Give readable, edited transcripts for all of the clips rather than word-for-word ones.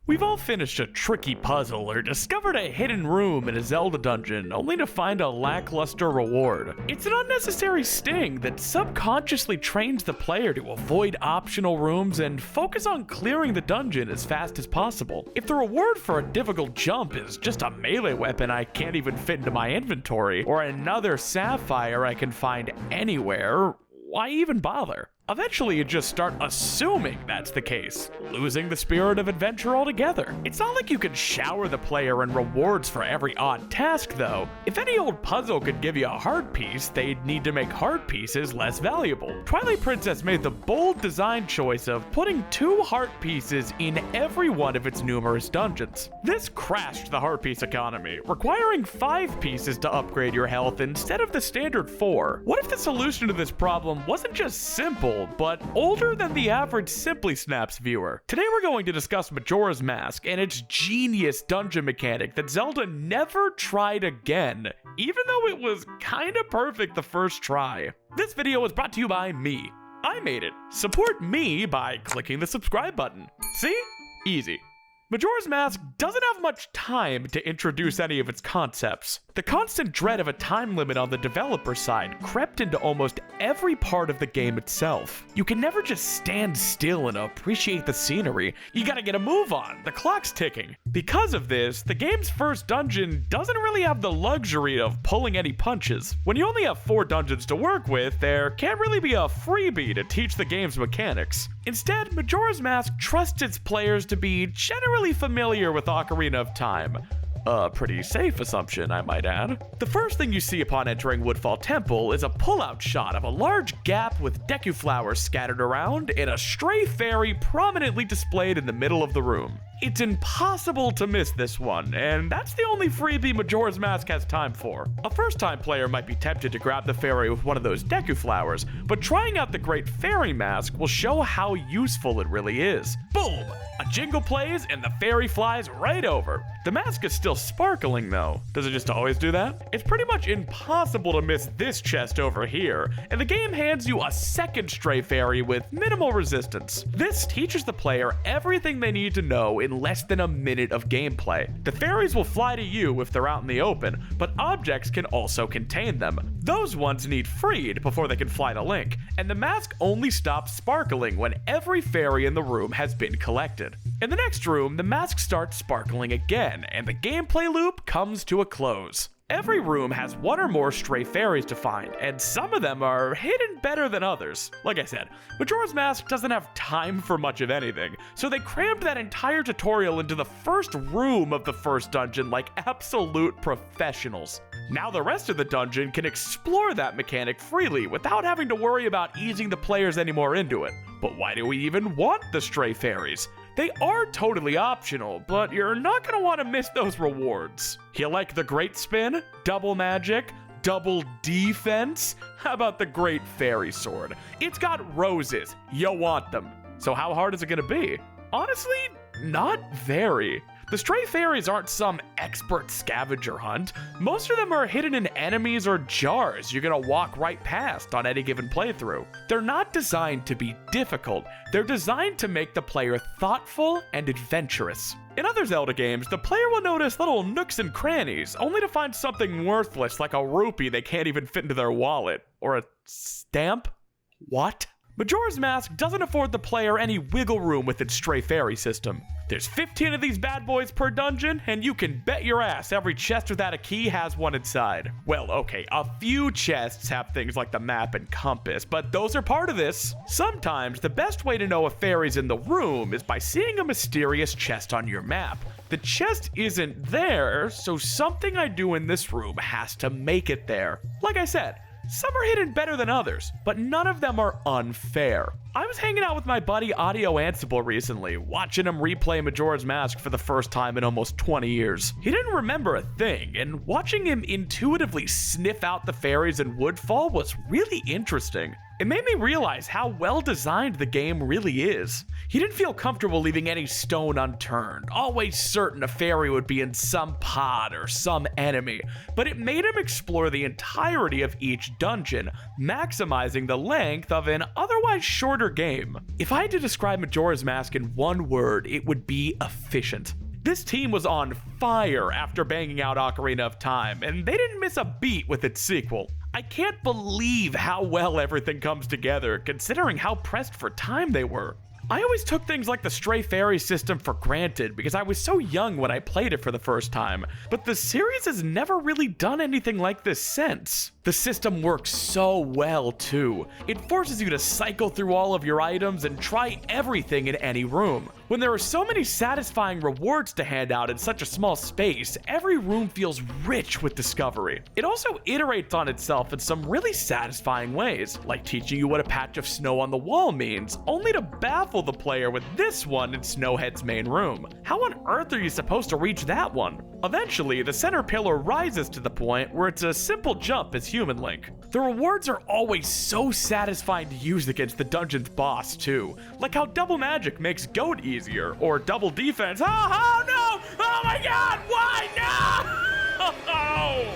We've all finished a tricky puzzle or discovered a hidden room in a Zelda dungeon only to find a lackluster reward. It's an unnecessary sting that subconsciously trains the player to avoid optional rooms and focus on clearing the dungeon as fast as possible. If the reward for a difficult jump is just a melee weapon I can't even fit into my inventory, or another sapphire I can find anywhere, why even bother? Eventually, you just start assuming that's the case, losing the spirit of adventure altogether. It's not like you can shower the player in rewards for every odd task, though. If any old puzzle could give you a heart piece, they'd need to make heart pieces less valuable. Twilight Princess made the bold design choice of putting 2 heart pieces in every one of its numerous dungeons. This crashed the heart piece economy, requiring 5 pieces to upgrade your health instead of the standard 4. What if the solution to this problem wasn't just simple, but older than the average SimplySnaps viewer? Today we're going to discuss Majora's Mask and its genius dungeon mechanic that Zelda never tried again, even though it was kinda perfect the first try. This video is brought to you by me. I made it. Support me by clicking the subscribe button. See? Easy. Majora's Mask doesn't have much time to introduce any of its concepts. The constant dread of a time limit on the developer side crept into almost every part of the game itself. You can never just stand still and appreciate the scenery. You gotta get a move on, the clock's ticking. Because of this, the game's first dungeon doesn't really have the luxury of pulling any punches. When you only have 4 dungeons to work with, there can't really be a freebie to teach the game's mechanics. Instead, Majora's Mask trusts its players to be generally familiar with Ocarina of Time. A pretty safe assumption, I might add. The first thing you see upon entering Woodfall Temple is a pull-out shot of a large gap with Deku flowers scattered around and a Stray Fairy prominently displayed in the middle of the room. It's impossible to miss this one, and that's the only freebie Majora's Mask has time for. A first-time player might be tempted to grab the fairy with one of those Deku flowers, but trying out the Great Fairy Mask will show how useful it really is. Boom! A jingle plays and the fairy flies right over. The mask is still sparkling though. Does it just always do that? It's pretty much impossible to miss this chest over here, and the game hands you a second Stray Fairy with minimal resistance. This teaches the player everything they need to know in less than a minute of gameplay. The fairies will fly to you if they're out in the open, but objects can also contain them. Those ones need freed before they can fly to Link, and the mask only stops sparkling when every fairy in the room has been collected. In the next room, the mask starts sparkling again, and the gameplay loop comes to a close. Every room has 1 or more Stray Fairies to find, and some of them are hidden better than others. Like I said, Majora's Mask doesn't have time for much of anything, so they crammed that entire tutorial into the first room of the first dungeon like absolute professionals. Now the rest of the dungeon can explore that mechanic freely without having to worry about easing the players anymore into it. But why do we even want the Stray Fairies? They are totally optional, but you're not going to want to miss those rewards. You like the Great Spin, Double Magic, Double Defense? How about the Great Fairy Sword? It's got roses. You want them. So how hard is it going to be? Honestly, not very. The Stray Fairies aren't some expert scavenger hunt. Most of them are hidden in enemies or jars you're gonna walk right past on any given playthrough. They're not designed to be difficult, they're designed to make the player thoughtful and adventurous. In other Zelda games, the player will notice little nooks and crannies, only to find something worthless like a rupee they can't even fit into their wallet. Or a stamp? What? Majora's Mask doesn't afford the player any wiggle room with its Stray Fairy system. There's 15 of these bad boys per dungeon, and you can bet your ass every chest without a key has one inside. Well, okay, a few chests have things like the map and compass, but those are part of this. Sometimes, the best way to know a fairy's in the room is by seeing a mysterious chest on your map. The chest isn't there, so something I do in this room has to make it there. Like I said, some are hidden better than others, but none of them are unfair. I was hanging out with my buddy Audio Ansible recently, watching him replay Majora's Mask for the first time in almost 20 years. He didn't remember a thing, and watching him intuitively sniff out the fairies in Woodfall was really interesting. It made me realize how well designed the game really is. He didn't feel comfortable leaving any stone unturned, always certain a fairy would be in some pod or some enemy, but it made him explore the entirety of each dungeon, maximizing the length of an otherwise shorter better game. If I had to describe Majora's Mask in one word, it would be efficient. This team was on fire after banging out Ocarina of Time, and they didn't miss a beat with its sequel. I can't believe how well everything comes together, considering how pressed for time they were. I always took things like the Stray Fairies system for granted because I was so young when I played it for the first time, but the series has never really done anything like this since. The system works so well too. It forces you to cycle through all of your items and try everything in any room. When there are so many satisfying rewards to hand out in such a small space, every room feels rich with discovery. It also iterates on itself in some really satisfying ways, like teaching you what a patch of snow on the wall means, only to baffle the player with this one in Snowhead's main room. How on earth are you supposed to reach that one? Eventually, the center pillar rises to the point where it's a simple jump as Human Link. The rewards are always so satisfying to use against the dungeon's boss too, like how double magic makes Goat easier, or double defense. Oh no! Oh my god! Why no?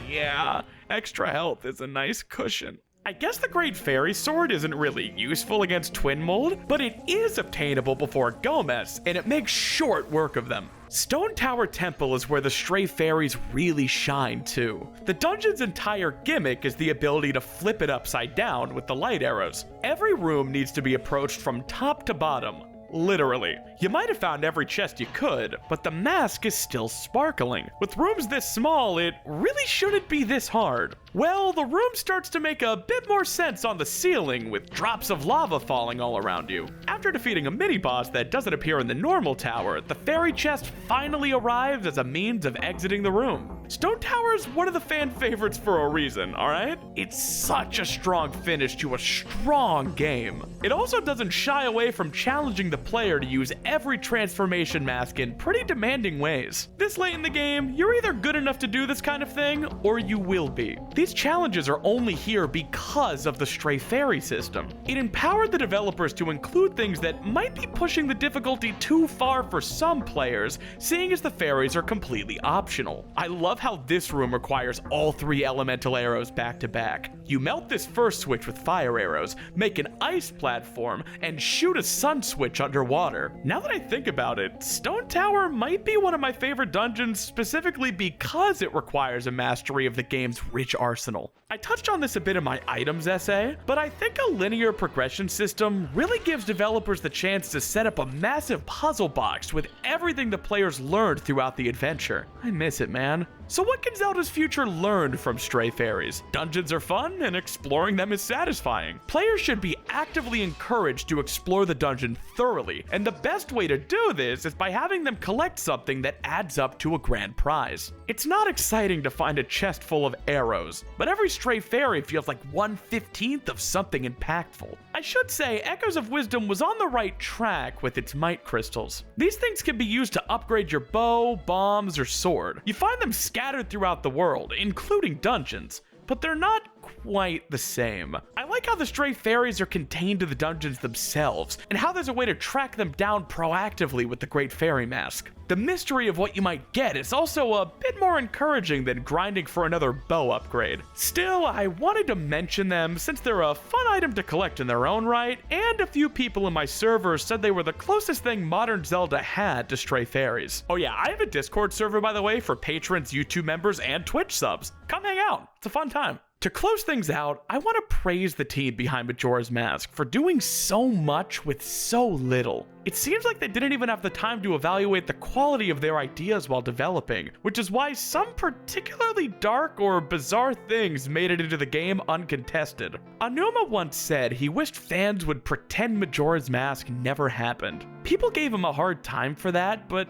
Yeah, extra health is a nice cushion. I guess the Great Fairy Sword isn't really useful against Twin Mold, but it is obtainable before Gomez, and it makes short work of them. Stone Tower Temple is where the Stray Fairies really shine too. The dungeon's entire gimmick is the ability to flip it upside down with the light arrows. Every room needs to be approached from top to bottom. Literally. You might have found every chest you could, but the mask is still sparkling. With rooms this small, it really shouldn't be this hard. Well, the room starts to make a bit more sense on the ceiling, with drops of lava falling all around you. After defeating a mini-boss that doesn't appear in the normal tower, the fairy chest finally arrives as a means of exiting the room. Stone Tower is one of the fan favorites for a reason, alright? It's such a strong finish to a strong game. It also doesn't shy away from challenging the player to use every transformation mask in pretty demanding ways. This late in the game, you're either good enough to do this kind of thing, or you will be. These challenges are only here because of the Stray Fairy system. It empowered the developers to include things that might be pushing the difficulty too far for some players, seeing as the fairies are completely optional. I love how this room requires all 3 elemental arrows back to back. You melt this first switch with fire arrows, make an ice platform, and shoot a sun switch underwater. Now that I think about it, Stone Tower might be one of my favorite dungeons specifically because it requires a mastery of the game's rich arsenal. I touched on this a bit in my items essay, but I think a linear progression system really gives developers the chance to set up a massive puzzle box with everything the players learned throughout the adventure. I miss it, man. So what can Zelda's future learn from Stray Fairies? Dungeons are fun, and exploring them is satisfying. Players should be actively encouraged to explore the dungeon thoroughly, and the best way to do this is by having them collect something that adds up to a grand prize. It's not exciting to find a chest full of arrows, but every Stray Fairy feels like 1/15th of something impactful. I should say, Echoes of Wisdom was on the right track with its might crystals. These things can be used to upgrade your bow, bombs, or sword. You find them scattered throughout the world, including dungeons, but they're not quite the same. I like how the Stray Fairies are contained to the dungeons themselves, and how there's a way to track them down proactively with the Great Fairy Mask. The mystery of what you might get is also a bit more encouraging than grinding for another bow upgrade. Still, I wanted to mention them since they're a fun item to collect in their own right, and a few people in my server said they were the closest thing modern Zelda had to Stray Fairies. Oh yeah, I have a Discord server, by the way, for patrons, YouTube members, and Twitch subs. Come hang out. It's a fun time. To close things out, I want to praise the team behind Majora's Mask for doing so much with so little. It seems like they didn't even have the time to evaluate the quality of their ideas while developing, which is why some particularly dark or bizarre things made it into the game uncontested. Anuma once said he wished fans would pretend Majora's Mask never happened. People gave him a hard time for that, but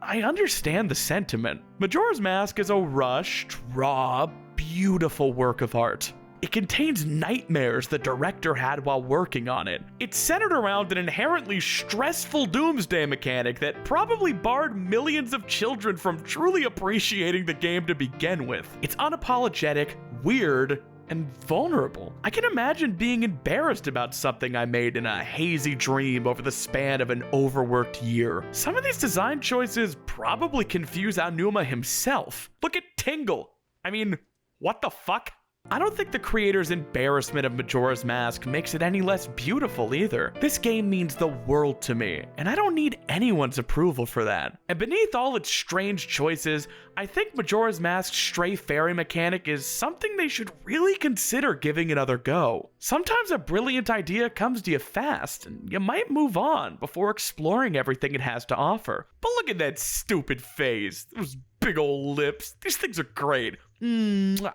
I understand the sentiment. Majora's Mask is a rushed, raw, beautiful work of art. It contains nightmares the director had while working on it. It's centered around an inherently stressful doomsday mechanic that probably barred millions of children from truly appreciating the game to begin with. It's unapologetic, weird, and vulnerable. I can imagine being embarrassed about something I made in a hazy dream over the span of an overworked year. Some of these design choices probably confuse Aonuma himself. Look at Tingle. I mean, what the fuck? I don't think the creator's embarrassment of Majora's Mask makes it any less beautiful either. This game means the world to me, and I don't need anyone's approval for that. And beneath all its strange choices, I think Majora's Mask's Stray Fairy mechanic is something they should really consider giving another go. Sometimes a brilliant idea comes to you fast, and you might move on before exploring everything it has to offer. But look at that stupid face, those big old lips, these things are great. Mwah.